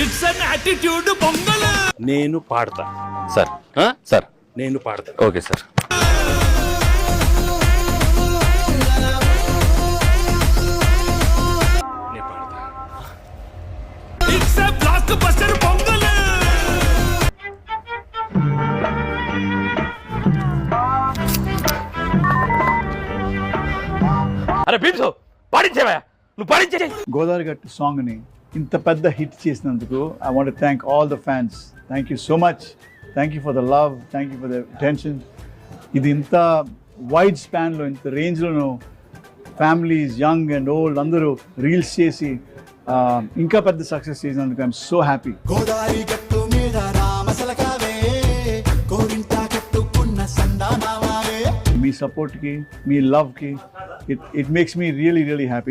It's an attitude pongal. నేను పాడతా sir sir నేను పాడతా. Okay sir. నేను పాడతా. It's a block buster pongal. అరే భీమ్సో పాడించేవా, నువ్వు పాడించే. గోదావరి గట్టు సాంగ్ని ఇంత పెద్ద హిట్ చేసినందుకు I want thank all the fans. Thank you so much. Thank you for the love, thank you for the attention. ఇది ఇంత వైడ్ స్పాన్లో, ఇంత రేంజ్లోనూ ఫ్యామిలీస్, యంగ్ అండ్ ఓల్డ్ అందరూ రీల్స్ చేసి ఇంకా పెద్ద సక్సెస్ చేసినందుకు ఐఎమ్ సో హ్యాపీ. గోదావరి గట్టు మీద రామసలకావే, కోరింట కట్టుకున్న సందానావే. మీ సపోర్ట్కి, మీ లవ్కి it makes me really really happy.